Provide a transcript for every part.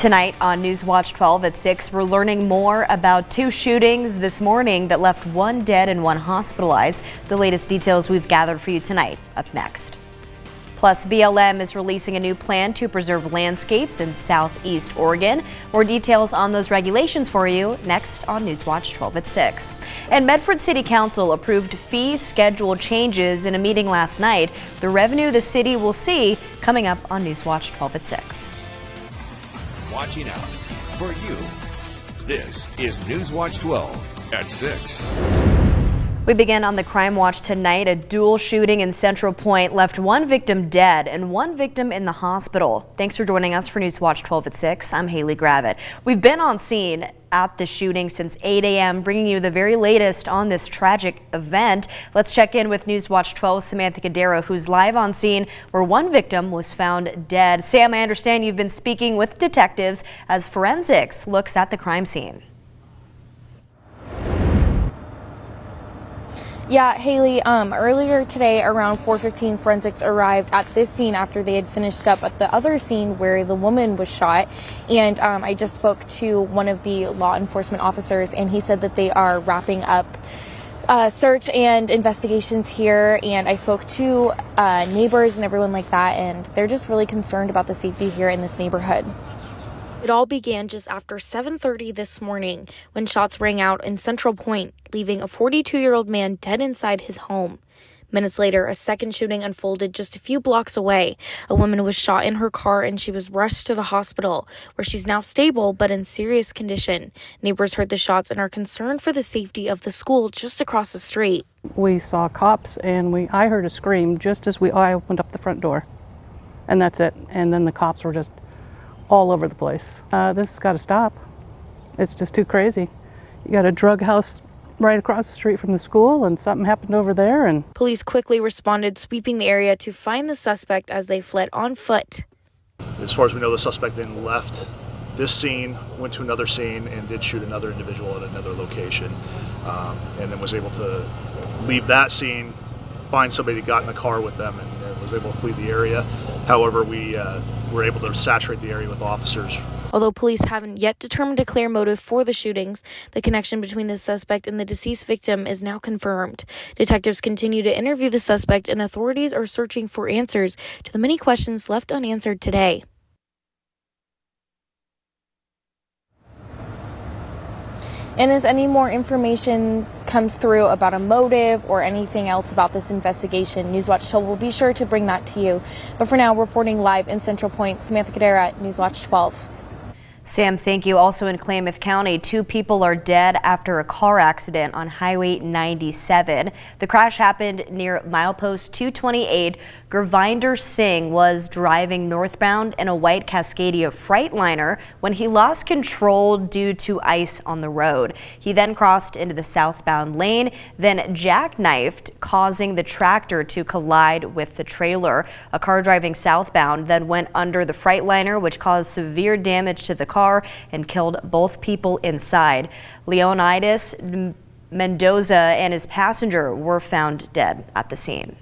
Tonight on NewsWatch 12 at 6, we're learning more about two shootings this morning that left one dead and one hospitalized. The latest details we've gathered for you tonight, up next. Plus, BLM is releasing a new plan to preserve landscapes in southeast Oregon. More details on those regulations for you next on NewsWatch 12 at 6. And Medford City Council approved fee schedule changes in a meeting last night. The revenue the city will see coming up on NewsWatch 12 at 6. Watching out for you. This is NewsWatch 12 at 6. We begin on the crime watch tonight. A dual shooting in Central Point left one victim dead and one victim in the hospital. Thanks for joining us for NewsWatch 12 at 6. I'm Haley Gravitt. We've been on scene at the shooting since 8 a.m., bringing you the very latest on this tragic event. Let's check in with NewsWatch 12's Samantha Cadera, who's live on scene where one victim was found dead. Sam, I understand you've been speaking with detectives as forensics looks at the crime scene. Yeah, Haley, earlier today around 4:15, forensics arrived at this scene after they had finished up at the other scene where the woman was shot. And I just spoke to one of the law enforcement officers, and he said that they are wrapping up search and investigations here. And I spoke to neighbors and everyone like that, and they're just really concerned about the safety here in this neighborhood. It all began just after 7:30 this morning when shots rang out in Central Point, leaving a 42-year-old man dead inside his home. Minutes later, a second shooting unfolded just a few blocks away. A woman was shot in her car and she was rushed to the hospital, where she's now stable but in serious condition. Neighbors heard the shots and are concerned for the safety of the school just across the street. We saw cops and I heard a scream just as I opened up the front door. And that's it. And then the cops were just all over the place. This has got to stop. It's just too crazy. You got a drug house right across the street from the school, and something happened over there. And police quickly responded, sweeping the area to find the suspect as they fled on foot. As far as we know, the suspect then left this scene, went to another scene, and did shoot another individual at another location, and then was able to leave that scene, find somebody that got in the car with them, and was able to flee the area. However, we were able to saturate the area with officers. Although police haven't yet determined a clear motive for the shootings, the connection between the suspect and the deceased victim is now confirmed. Detectives continue to interview the suspect, and authorities are searching for answers to the many questions left unanswered today. And as any more information comes through about a motive or anything else about this investigation, NewsWatch 12 will be sure to bring that to you. But for now, reporting live in Central Point, Samantha Cadera, NewsWatch 12. Sam, thank you. Also in Klamath County, 2 people are dead after a car accident on Highway 97. The crash happened near milepost 228. Gurvinder Singh was driving northbound in a white Cascadia Freightliner when he lost control due to ice on the road. He then crossed into the southbound lane, then jackknifed, causing the tractor to collide with the trailer. A car driving southbound then went under the Freightliner, which caused severe damage to the car and killed both people inside. Leonidas Mendoza and his passenger were found dead at the scene.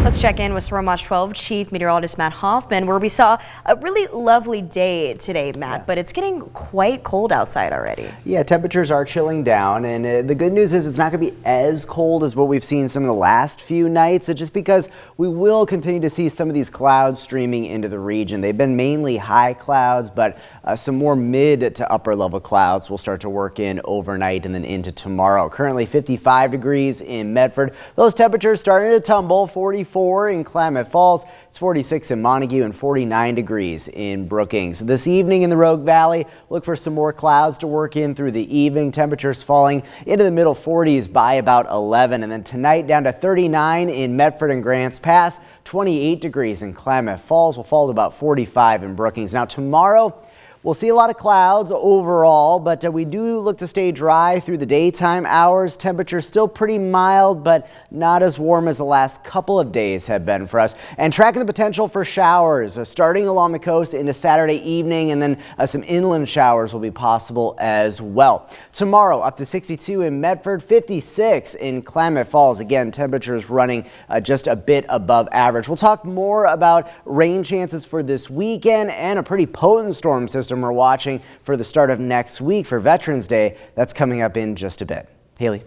Let's check in with NewsWatch 12 Chief Meteorologist Matt Hoffman, where we saw a really lovely day today, Matt, but it's getting quite cold outside already. Yeah, temperatures are chilling down, and the good news is it's not going to be as cold as what we've seen some of the last few nights, just because we will continue to see some of these clouds streaming into the region. They've been mainly high clouds, but some more mid to upper level clouds will start to work in overnight and then into tomorrow. Currently 55 degrees in Medford. Those temperatures starting to tumble. 44 in Klamath Falls, it's 46 in Montague, and 49 degrees in Brookings. This evening in the Rogue Valley, look for some more clouds to work in through the evening. Temperatures falling into the middle 40s by about 11, and then tonight down to 39 in Medford and Grants Pass, 28 degrees in Klamath Falls, will fall to about 45 in Brookings. Now tomorrow, We'll see a lot of clouds overall, but we do look to stay dry through the daytime hours. Temperature still pretty mild, but not as warm as the last couple of days have been for us. And tracking the potential for showers starting along the coast into Saturday evening, and then some inland showers will be possible as well. Tomorrow up to 62 in Medford, 56 in Klamath Falls. Again, temperatures running just a bit above average. We'll talk more about rain chances for this weekend and a pretty potent storm system we're watching for the start of next week for Veterans Day. That's coming up in just a bit. Haley.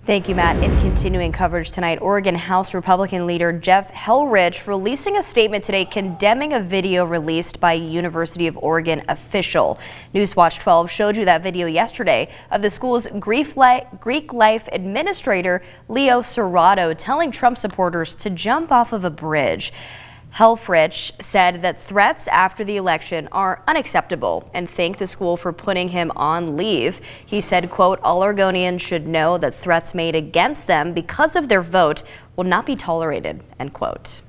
Thank you, Matt. In continuing coverage tonight, Oregon House Republican leader Jeff Hellrich releasing a statement today condemning a video released by a University of Oregon official. NewsWatch 12 showed you that video yesterday of the school's Greek life administrator Leo Serrato telling Trump supporters to jump off of a bridge. Hellrich said that threats after the election are unacceptable and thanked the school for putting him on leave. He said, quote, all Oregonians should know that threats made against them because of their vote will not be tolerated, end quote.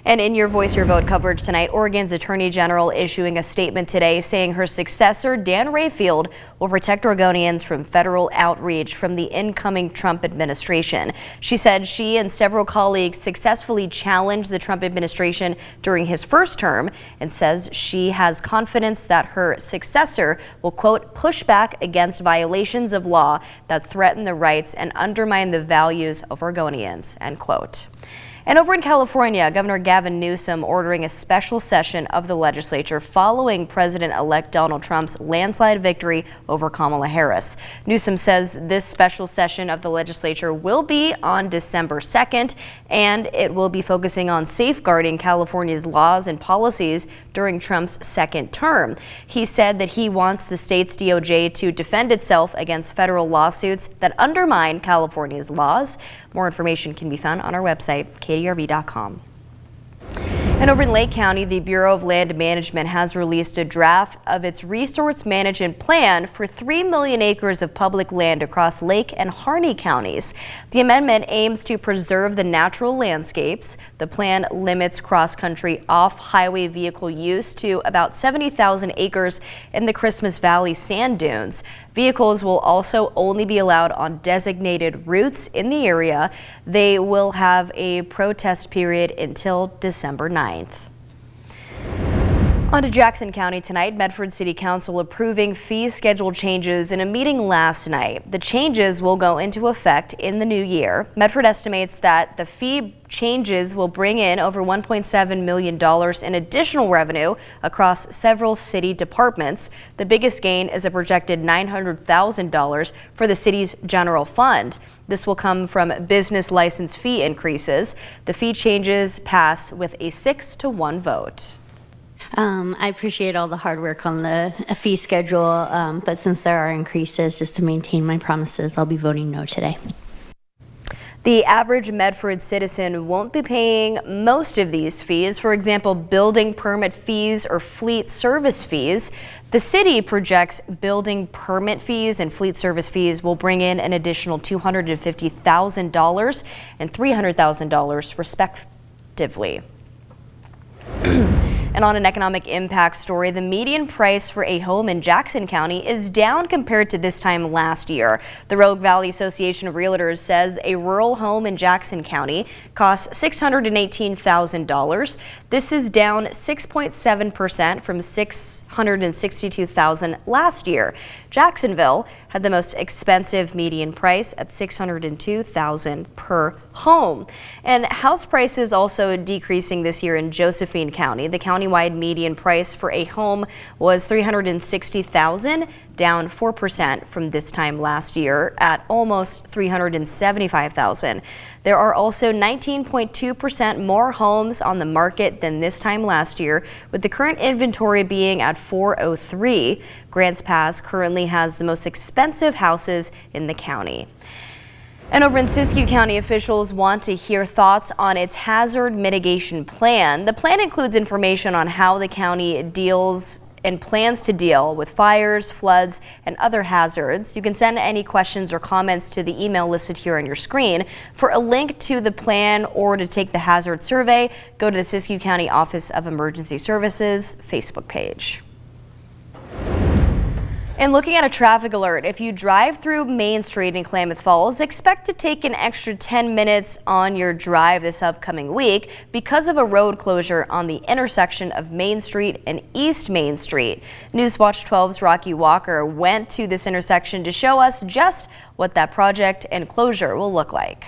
And in your Voice Your Vote coverage tonight, Oregon's Attorney General issuing a statement today saying her successor, Dan Rayfield, will protect Oregonians from federal outreach from the incoming Trump administration. She said she and several colleagues successfully challenged the Trump administration during his first term and says she has confidence that her successor will, quote, push back against violations of law that threaten the rights and undermine the values of Oregonians, end quote. And over in California, Governor Gavin Newsom ordering a special session of the legislature following President-elect Donald Trump's landslide victory over Kamala Harris. Newsom says this special session of the legislature will be on December 2nd, and it will be focusing on safeguarding California's laws and policies during Trump's second term. He said that he wants the state's DOJ to defend itself against federal lawsuits that undermine California's laws. More information can be found on our website, kdrv.com. And over in Lake County, the Bureau of Land Management has released a draft of its resource management plan for 3 million acres of public land across Lake and Harney counties. The amendment aims to preserve the natural landscapes. The plan limits cross-country off-highway vehicle use to about 70,000 acres in the Christmas Valley sand dunes. Vehicles will also only be allowed on designated routes in the area. They will have a protest period until December 9th. On to Jackson County tonight. Medford City Council approving fee schedule changes in a meeting last night. The changes will go into effect in the new year. Medford estimates that the fee changes will bring in over $1.7 million in additional revenue across several city departments. The biggest gain is a projected $900,000 for the city's general fund. This will come from business license fee increases. The fee changes pass with a 6-1 vote. I appreciate all the hard work on the fee schedule, but since there are increases, just to maintain my promises, I'll be voting no today. The average Medford citizen won't be paying most of these fees. For example, building permit fees or fleet service fees. The city projects building permit fees and fleet service fees will bring in an additional $250,000 and $300,000 respectively. And on an economic impact story, the median price for a home in Jackson County is down compared to this time last year. The Rogue Valley Association of Realtors says a rural home in Jackson County costs $618,000. This is down 6.7% from $662,000 last year. Jacksonville had the most expensive median price at $602,000 per home. And house prices also decreasing this year in Josephine County. The countywide median price for a home was $360,000, down 4% from this time last year at almost $375,000. There are also 19.2% more homes on the market than this time last year, with the current inventory being at 403. Grants Pass currently has the most expensive houses in the county. And over in Siskiyou County, officials want to hear thoughts on its hazard mitigation plan. The plan includes information on how the county deals and plans to deal with fires, floods, and other hazards. You can send any questions or comments to the email listed here on your screen. For a link to the plan or to take the hazard survey, go to the Siskiyou County Office of Emergency Services Facebook page. And looking at a traffic alert, if you drive through Main Street in Klamath Falls, expect to take an extra 10 minutes on your drive this upcoming week because of a road closure on the intersection of Main Street and East Main Street. NewsWatch 12's Rocky Walker went to this intersection to show us just what that project and closure will look like.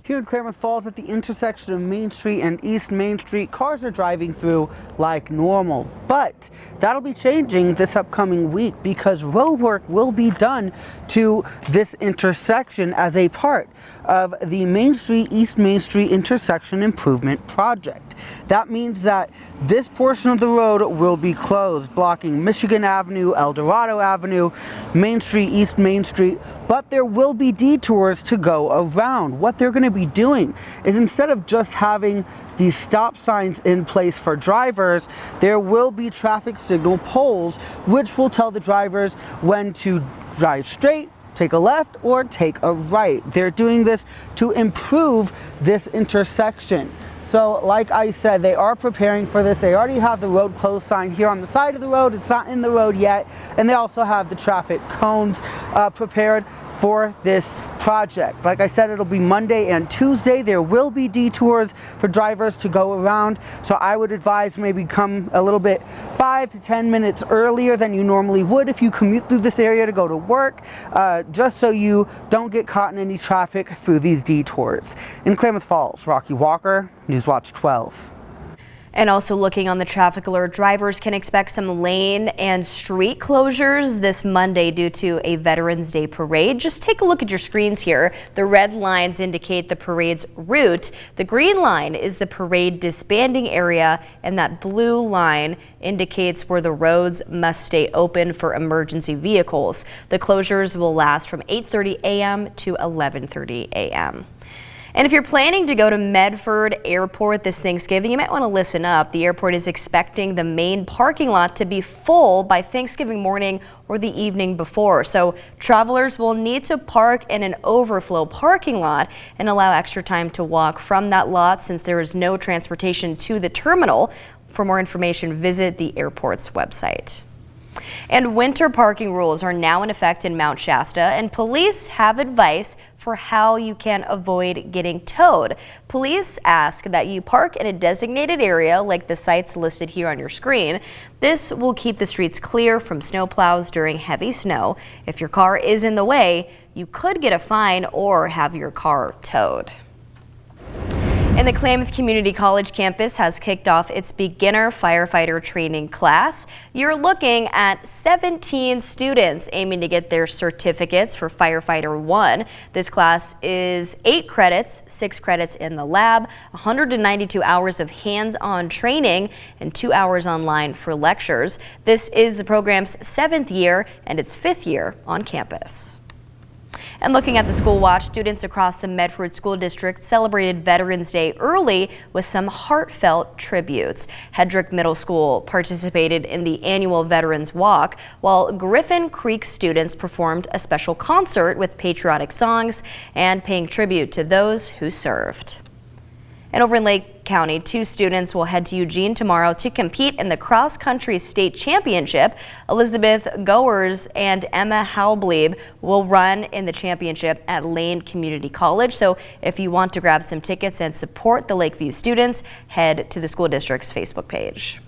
Here in Klamath Falls at the intersection of Main Street and East Main Street, cars are driving through like normal. But that'll be changing this upcoming week because road work will be done to this intersection as a part of the Main Street, East Main Street intersection improvement project. That means that this portion of the road will be closed, blocking Michigan Avenue, El Dorado Avenue, Main Street, East Main Street, but there will be detours to go around. What they're going to be doing is instead of just having these stop signs in place for drivers, there will be traffic signal poles which will tell the drivers when to drive straight, take a left, or take a right. They're doing this to improve this intersection. So like I said, they are preparing for this. They already have the road closed sign here on the side of the road. It's not in the road yet. And they also have the traffic cones prepared for this project. Like I said, it'll be Monday and Tuesday. There will be detours for drivers to go around. So I would advise maybe come a little bit 5 to 10 minutes earlier than you normally would if you commute through this area to go to work, just so you don't get caught in any traffic through these detours. In Klamath Falls, Rocky Walker, NewsWatch 12. And also looking on the traffic alert, drivers can expect some lane and street closures this Monday due to a Veterans Day parade. Just take a look at your screens here. The red lines indicate the parade's route. The green line is the parade disbanding area, and that blue line indicates where the roads must stay open for emergency vehicles. The closures will last from 8:30 a.m. to 11:30 a.m. And if you're planning to go to Medford Airport this Thanksgiving, you might want to listen up. The airport is expecting the main parking lot to be full by Thanksgiving morning or the evening before. So travelers will need to park in an overflow parking lot and allow extra time to walk from that lot since there is no transportation to the terminal. For more information, visit the airport's website. And winter parking rules are now in effect in Mount Shasta, and police have advice for how you can avoid getting towed. Police ask that you park in a designated area like the sites listed here on your screen. This will keep the streets clear from snowplows during heavy snow. If your car is in the way, you could get a fine or have your car towed. And the Klamath Community College campus has kicked off its beginner firefighter training class. You're looking at 17 students aiming to get their certificates for Firefighter 1. This class is 8 credits, 6 credits in the lab, 192 hours of hands-on training, and 2 hours online for lectures. This is the program's 7th year and its 5th year on campus. And looking at the school watch, students across the Medford School District celebrated Veterans Day early with some heartfelt tributes. Hedrick Middle School participated in the annual Veterans Walk, while Griffin Creek students performed a special concert with patriotic songs and paying tribute to those who served. And over in Lake County, 2 students will head to Eugene tomorrow to compete in the cross-country state championship. Elizabeth Goers and Emma Halblieb will run in the championship at Lane Community College. So if you want to grab some tickets and support the Lakeview students, head to the school district's Facebook page.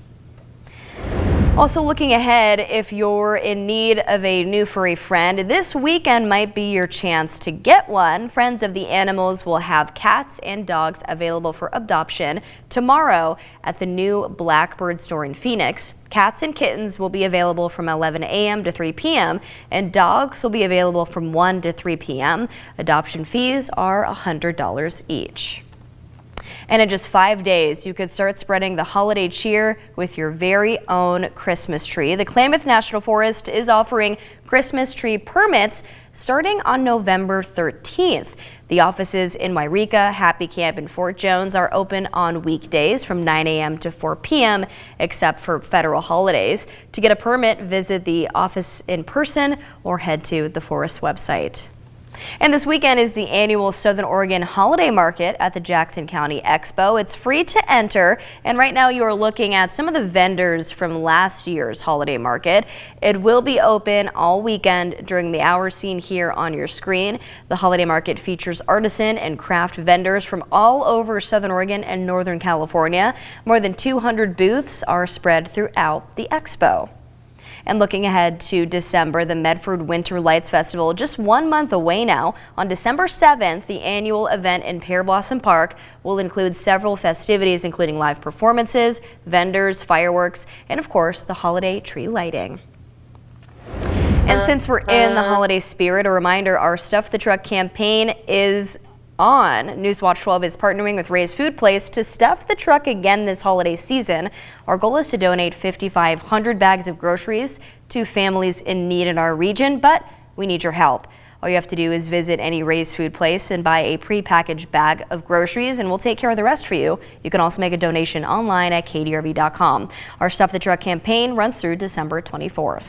Also looking ahead, if you're in need of a new furry friend, this weekend might be your chance to get one. Friends of the Animals will have cats and dogs available for adoption tomorrow at the new Blackbird store in Phoenix. Cats and kittens will be available from 11 a.m. to 3 p.m. and dogs will be available from 1 to 3 p.m. Adoption fees are $100 each. And in just 5 days, you could start spreading the holiday cheer with your very own Christmas tree. The Klamath National Forest is offering Christmas tree permits starting on November 13th. The offices in Wairika, Happy Camp, and Fort Jones are open on weekdays from 9 a.m. to 4 p.m. except for federal holidays. To get a permit, visit the office in person or head to the forest website. And this weekend is the annual Southern Oregon Holiday Market at the Jackson County Expo. It's free to enter, and right now you are looking at some of the vendors from last year's holiday market. It will be open all weekend during the hours seen here on your screen. The holiday market features artisan and craft vendors from all over Southern Oregon and Northern California. More than 200 booths are spread throughout the expo. And looking ahead to December, the Medford Winter Lights Festival just 1 month away now. On December 7th, the annual event in Pear Blossom Park will include several festivities, including live performances, vendors, fireworks, and of course, the holiday tree lighting. And since we're in the holiday spirit, a reminder, our Stuff the Truck campaign is on. NewsWatch 12 is partnering with Ray's Food Place to stuff the truck again this holiday season. Our goal is to donate 5,500 bags of groceries to families in need in our region, but we need your help. All you have to do is visit any Ray's Food Place and buy a pre-packaged bag of groceries, and we'll take care of the rest for you. You can also make a donation online at kdrv.com. Our Stuff the Truck campaign runs through December 24th.